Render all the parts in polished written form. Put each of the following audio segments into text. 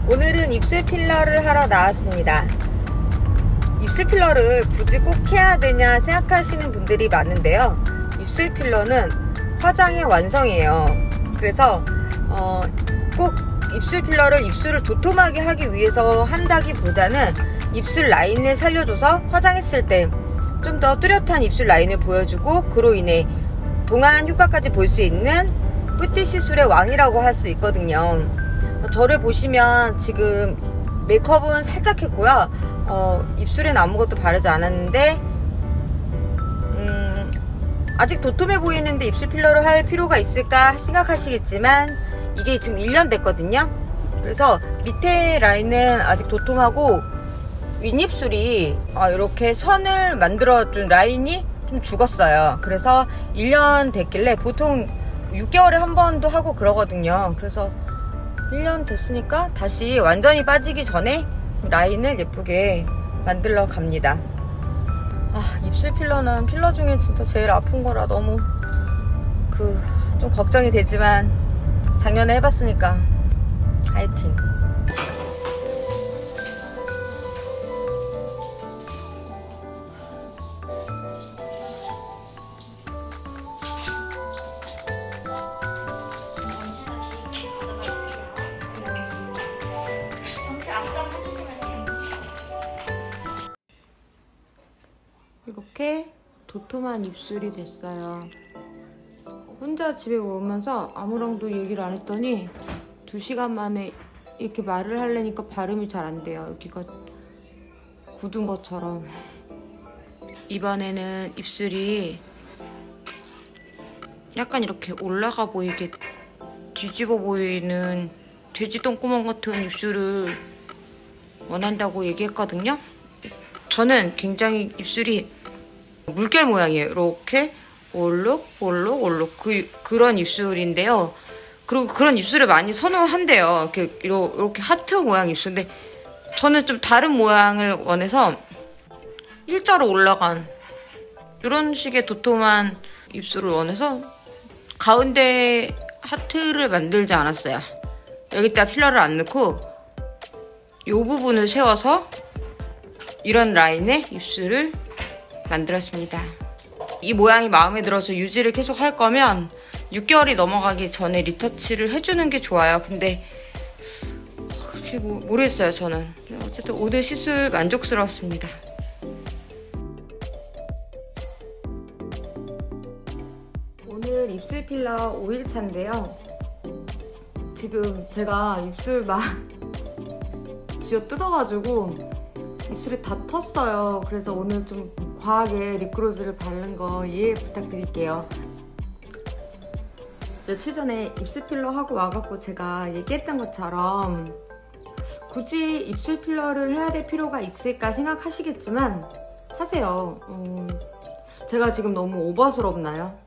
오늘은 입술 필러를 하러 나왔습니다. 입술 필러를 굳이 꼭 해야 되냐 생각하시는 분들이 많은데요. 입술 필러는 화장의 완성이에요. 그래서 꼭 입술 필러를 입술을 도톰하게 하기 위해서 한다기보다는 입술 라인을 살려줘서 화장했을 때 좀 더 뚜렷한 입술 라인을 보여주고, 그로 인해 동안 효과까지 볼 수 있는 뿌띠 시술의 왕이라고 할 수 있거든요. 저를 보시면 지금 메이크업은 살짝 했고요. 입술엔 아무것도 바르지 않았는데 아직 도톰해 보이는데 입술 필러를 할 필요가 있을까 생각하시겠지만 이게 지금 1년 됐거든요. 그래서 밑에 라인은 아직 도톰하고 윗입술이 이렇게 선을 만들어준 라인이 좀 죽었어요. 그래서 1년 됐길래 보통 6개월에 한 번도 하고 그러거든요. 그래서 1년 됐으니까 다시 완전히 빠지기 전에 라인을 예쁘게 만들러 갑니다. 입술 필러는 필러 중에 진짜 제일 아픈 거라 너무 좀 걱정이 되지만 작년에 해봤으니까 화이팅! 이렇게 도톰한 입술이 됐어요. 혼자 집에 오면서 아무랑도 얘기를 안 했더니 2시간 만에 이렇게 말을 하려니까 발음이 잘 안 돼요. 여기가 굳은 것처럼. 이번에는 입술이 약간 이렇게 올라가 보이게 뒤집어 보이는 돼지 똥구멍 같은 입술을 원한다고 얘기했거든요. 저는 굉장히 입술이 물결 모양이에요. 이렇게 올록올록올록 그런 입술인데요. 그리고 그런 입술을 많이 선호한대요. 이렇게 하트 모양 입술인데 저는 좀 다른 모양을 원해서 일자로 올라간 이런 식의 도톰한 입술을 원해서 가운데 하트를 만들지 않았어요. 여기다 필러를 안 넣고 이 부분을 세워서 이런 라인의 입술을 만들었습니다. 이 모양이 마음에 들어서 유지를 계속 할 거면 6개월이 넘어가기 전에 리터치를 해주는 게 좋아요. 근데 그렇게 모르겠어요, 저는. 어쨌든 오늘 시술 만족스러웠습니다. 오늘 입술 필러 5일차인데요. 지금 제가 입술 막 쥐어 뜯어가지고 입술이 다 텄어요. 그래서 오늘 좀 과하게 립글로즈를 바른 거 이해 부탁드릴게요. 며칠 전에 입술 필러 하고 와갖고 제가 얘기했던 것처럼 굳이 입술 필러를 해야 될 필요가 있을까 생각하시겠지만 하세요. 제가 지금 너무 오버스럽나요?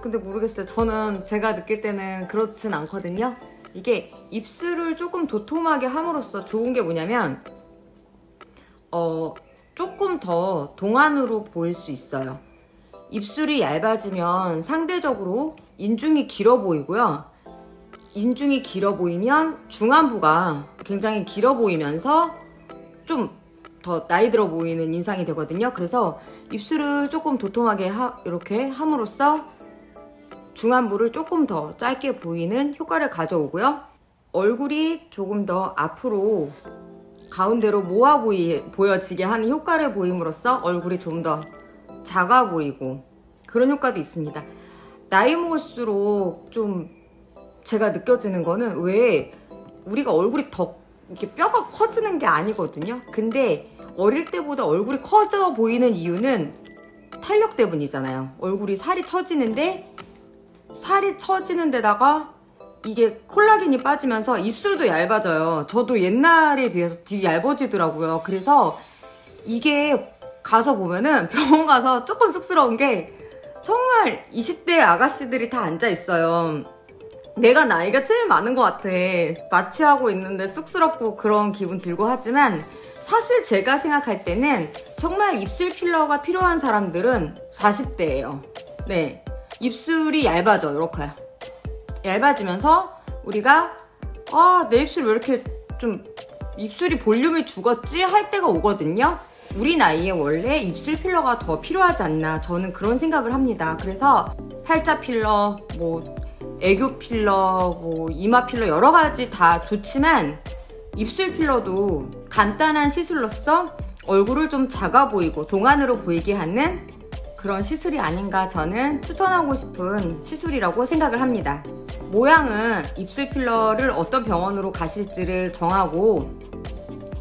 근데 모르겠어요. 저는 제가 느낄 때는 그렇진 않거든요. 이게 입술을 조금 도톰하게 함으로써 좋은 게 뭐냐면 조금 더 동안으로 보일 수 있어요. 입술이 얇아지면 상대적으로 인중이 길어 보이고요. 인중이 길어 보이면 중안부가 굉장히 길어 보이면서 좀 더 나이 들어 보이는 인상이 되거든요. 그래서 입술을 조금 도톰하게 이렇게 함으로써 중안부를 조금 더 짧게 보이는 효과를 가져오고요. 얼굴이 조금 더 앞으로 가운데로 모아 보여지게 하는 효과를 보임으로써 얼굴이 좀 더 작아 보이고 그런 효과도 있습니다. 나이 먹을수록 좀 제가 느껴지는 거는 왜 우리가 얼굴이 더 이렇게 뼈가 커지는 게 아니거든요. 근데 어릴 때보다 얼굴이 커져 보이는 이유는 탄력 때문이잖아요. 얼굴이 살이 처지는데 살이 처지는 데다가 이게 콜라겐이 빠지면서 입술도 얇아져요. 저도 옛날에 비해서 되게 얇아지더라고요. 그래서 이게 가서 보면은 병원 가서 조금 쑥스러운 게 정말 20대 아가씨들이 다 앉아있어요. 내가 나이가 제일 많은 것 같아. 마취하고 있는데 쑥스럽고 그런 기분 들고 하지만 사실 제가 생각할 때는 정말 입술 필러가 필요한 사람들은 40대예요. 네, 입술이 얇아져. 이렇게 얇아지면서 우리가 내 입술 왜 이렇게 좀 입술이 볼륨이 죽었지 할 때가 오거든요. 우리 나이에 원래 입술 필러가 더 필요하지 않나, 저는 그런 생각을 합니다. 그래서 팔자 필러, 뭐 애교 필러, 뭐 이마 필러 여러 가지 다 좋지만 입술 필러도 간단한 시술로서 얼굴을 좀 작아 보이고 동안으로 보이게 하는 그런 시술이 아닌가, 저는 추천하고 싶은 시술이라고 생각을 합니다. 모양은 입술 필러를 어떤 병원으로 가실지를 정하고,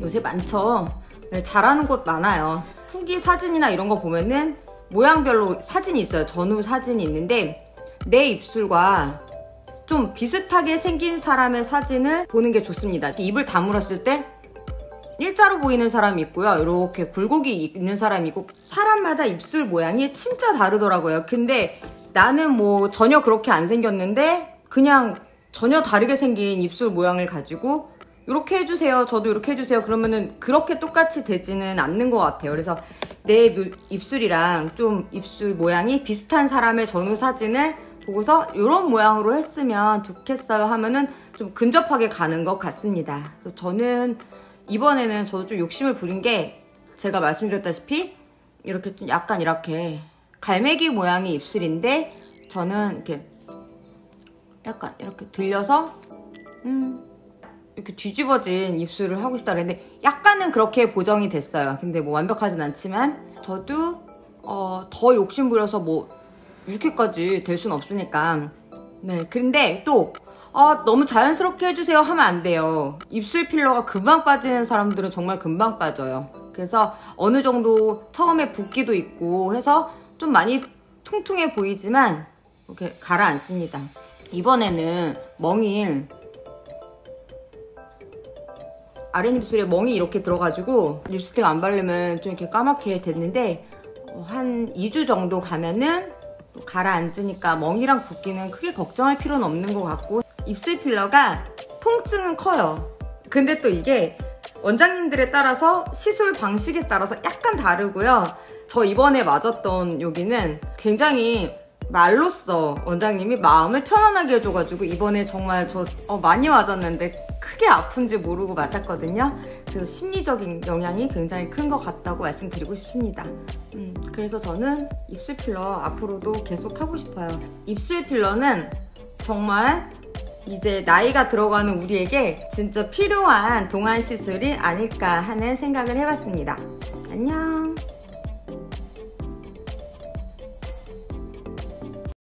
요새 많죠. 네, 잘하는 곳 많아요. 후기 사진이나 이런 거 보면은 모양별로 사진이 있어요. 전후 사진이 있는데 내 입술과 좀 비슷하게 생긴 사람의 사진을 보는 게 좋습니다. 입을 다물었을 때 일자로 보이는 사람이 있고요. 이렇게 굴곡이 있는 사람이 있고, 사람마다 입술 모양이 진짜 다르더라고요. 근데 나는 뭐 전혀 그렇게 안 생겼는데 그냥 전혀 다르게 생긴 입술 모양을 가지고 이렇게 해주세요, 저도 이렇게 해주세요, 그러면은 그렇게 똑같이 되지는 않는 것 같아요. 그래서 내 입술이랑 좀 입술 모양이 비슷한 사람의 전후 사진을 보고서 이런 모양으로 했으면 좋겠어요 하면은 좀 근접하게 가는 것 같습니다. 그래서 저는 이번에는 저도 좀 욕심을 부린 게, 제가 말씀드렸다시피 이렇게 좀 약간 이렇게 갈매기 모양의 입술인데 저는 이렇게 약간 이렇게 들려서 이렇게 뒤집어진 입술을 하고 싶다 그랬는데 약간은 그렇게 보정이 됐어요. 근데 뭐 완벽하진 않지만 저도 더 욕심 부려서 뭐 이렇게까지 될 순 없으니까. 네, 근데 또 너무 자연스럽게 해주세요 하면 안 돼요. 입술 필러가 금방 빠지는 사람들은 정말 금방 빠져요. 그래서 어느 정도 처음에 붓기도 있고 해서 좀 많이 퉁퉁해 보이지만 이렇게 가라앉습니다. 이번에는 멍이, 아랫입술에 멍이 이렇게 들어가지고 립스틱 안 바르면 좀 이렇게 까맣게 됐는데 한 2주 정도 가면은 가라앉으니까 멍이랑 붓기는 크게 걱정할 필요는 없는 것 같고, 입술 필러가 통증은 커요. 근데 또 이게 원장님들에 따라서 시술 방식에 따라서 약간 다르고요. 저 이번에 맞았던 여기는 굉장히 말로써 원장님이 마음을 편안하게 해줘가지고 이번에 정말 저 많이 맞았는데 크게 아픈지 모르고 맞았거든요. 그래서 심리적인 영향이 굉장히 큰 것 같다고 말씀드리고 싶습니다. 그래서 저는 입술 필러 앞으로도 계속 하고 싶어요. 입술 필러는 정말 이제 나이가 들어가는 우리에게 진짜 필요한 동안 시술이 아닐까 하는 생각을 해봤습니다. 안녕.